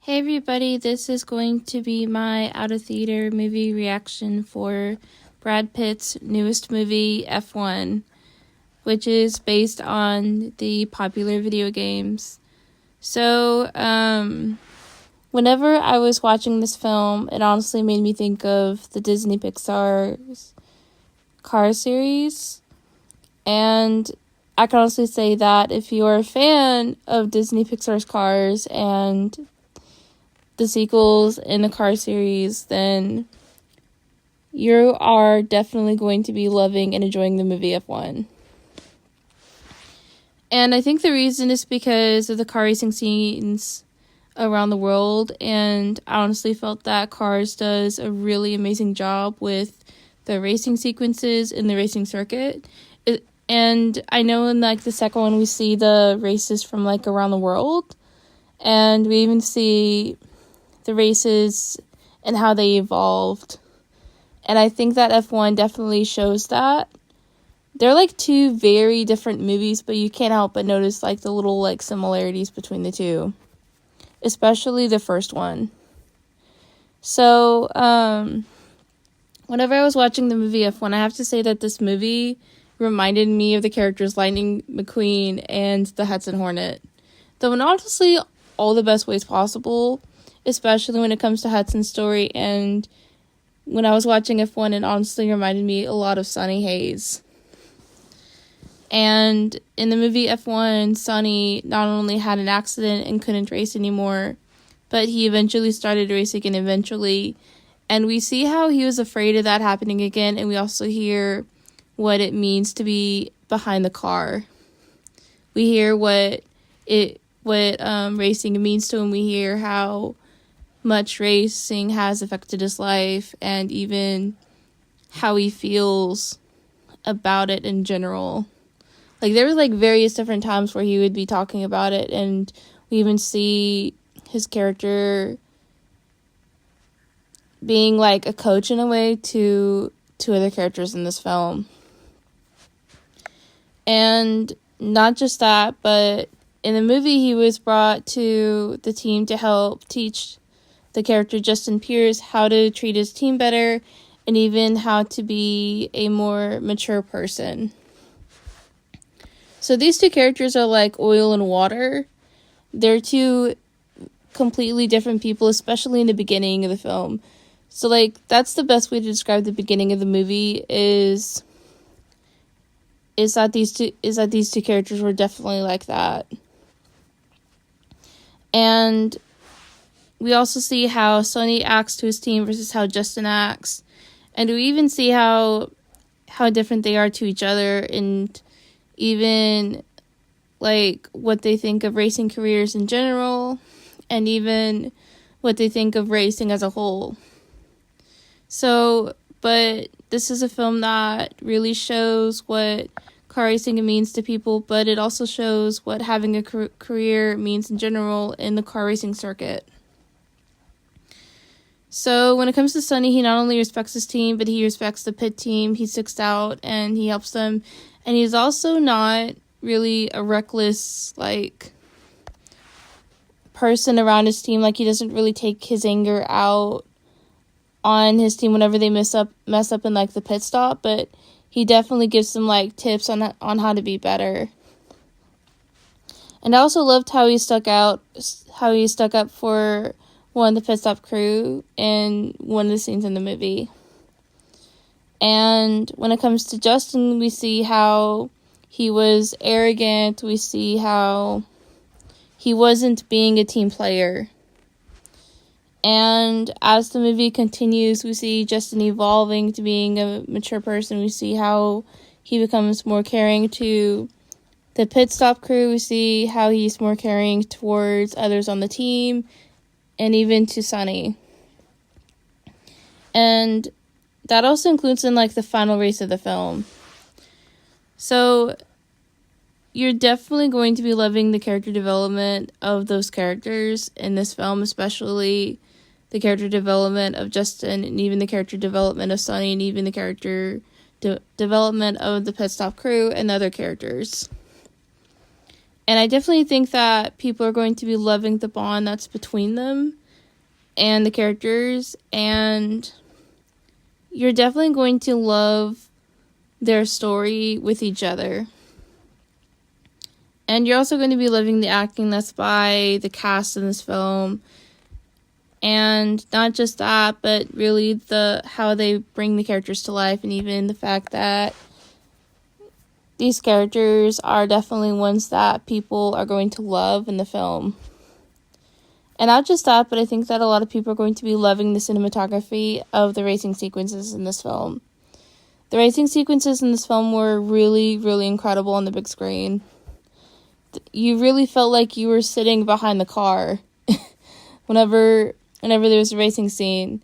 Hey everybody, this is going to be my out of theater movie reaction for Brad Pitt's newest movie, F1, which is based on the popular video games. So, whenever I was watching this film, it honestly made me think of the Disney Pixar's Cars series. And I can honestly say that if you're a fan of Disney Pixar's Cars and the sequels in the Cars series, then you are definitely going to be loving and enjoying the movie F1. And I think the reason is because of the car racing scenes around the world, and I honestly felt that Cars does a really amazing job with the racing sequences in the racing circuit. And I know in the second one we see the races from around the world, and we even see the races and how they evolved. And I think that F1 definitely shows that. They're two very different movies, but you can't help but notice the little similarities between the two, especially the first one. So, whenever I was watching the movie F1, I have to say that this movie reminded me of the characters Lightning McQueen and the Hudson Hornet. Though in honestly all the best ways possible, especially when it comes to Hudson's story. And when I was watching F1, it honestly reminded me a lot of Sonny Hayes. And in the movie F1, Sonny not only had an accident and couldn't race anymore, but he eventually started racing and eventually. And we see how he was afraid of that happening again, and we also hear what it means to be behind the car. We hear what racing means to him. We hear how much racing has affected his life and even how he feels about it in general. There was various different times where he would be talking about it, and we even see his character being a coach in a way to other characters in this film. And not just that, but in the movie he was brought to the team to help teach the character Justin Pierce how to treat his team better and even how to be a more mature person. So these two characters are like oil and water. They're two completely different people, especially in the beginning of the film. So that's the best way to describe the beginning of the movie is that these two characters were definitely like that. And we also see how Sonny acts to his team versus how Justin acts. And we even see how different they are to each other, and even what they think of racing careers in general, and even what they think of racing as a whole. So, but this is a film that really shows what car racing means to people, but it also shows what having a career means in general in the car racing circuit. So when it comes to Sonny, he not only respects his team, but he respects the pit team. He sticks out and he helps them. And he's also not really a reckless, person around his team. He doesn't really take his anger out on his team whenever they mess up in, the pit stop. But he definitely gives them, tips on how to be better. And I also loved how he stuck up for one of the pit stop crew in one of the scenes in the movie. And when it comes to Justin, we see how he was arrogant. We see how he wasn't being a team player. And as the movie continues, we see Justin evolving to being a mature person. We see how he becomes more caring to the pit stop crew. We see how he's more caring towards others on the team, and even to Sonny. And that also includes in the final race of the film. So you're definitely going to be loving the character development of those characters in this film, especially the character development of Justin, and even the character development of Sonny, and even the character development of the pit stop crew and other characters. And I definitely think that people are going to be loving the bond that's between them and the characters. And you're definitely going to love their story with each other. And you're also going to be loving the acting that's by the cast in this film. And not just that, but really how they bring the characters to life, and even the fact that these characters are definitely ones that people are going to love in the film. And not just that, but I think that a lot of people are going to be loving the cinematography of the racing sequences in this film. The racing sequences in this film were really, really incredible on the big screen. You really felt like you were sitting behind the car whenever there was a racing scene.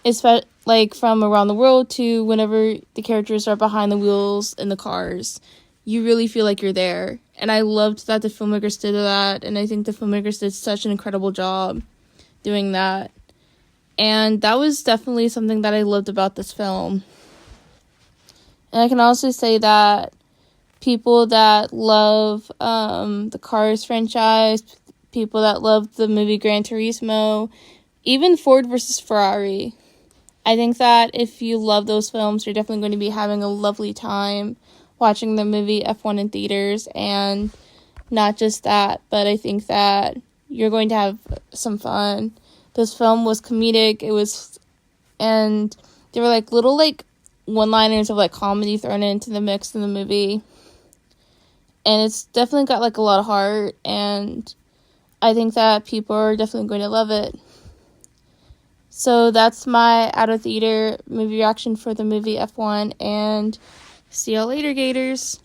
It's like from around the world to whenever the characters are behind the wheels in the cars. You really feel like you're there. And I loved that the filmmakers did that, and I think the filmmakers did such an incredible job doing that. And that was definitely something that I loved about this film. And I can also say that people that love the Cars franchise, people that love the movie Gran Turismo, even Ford versus Ferrari, I think that if you love those films, you're definitely going to be having a lovely time watching the movie F1 in theaters. And not just that, but I think that you're going to have some fun. This film was comedic. And there were like little like one-liners of like comedy thrown into the mix in the movie. And it's definitely got like a lot of heart, and I think that people are definitely going to love it. So that's my out of theater movie reaction for the movie F1, and see y'all later, Gators.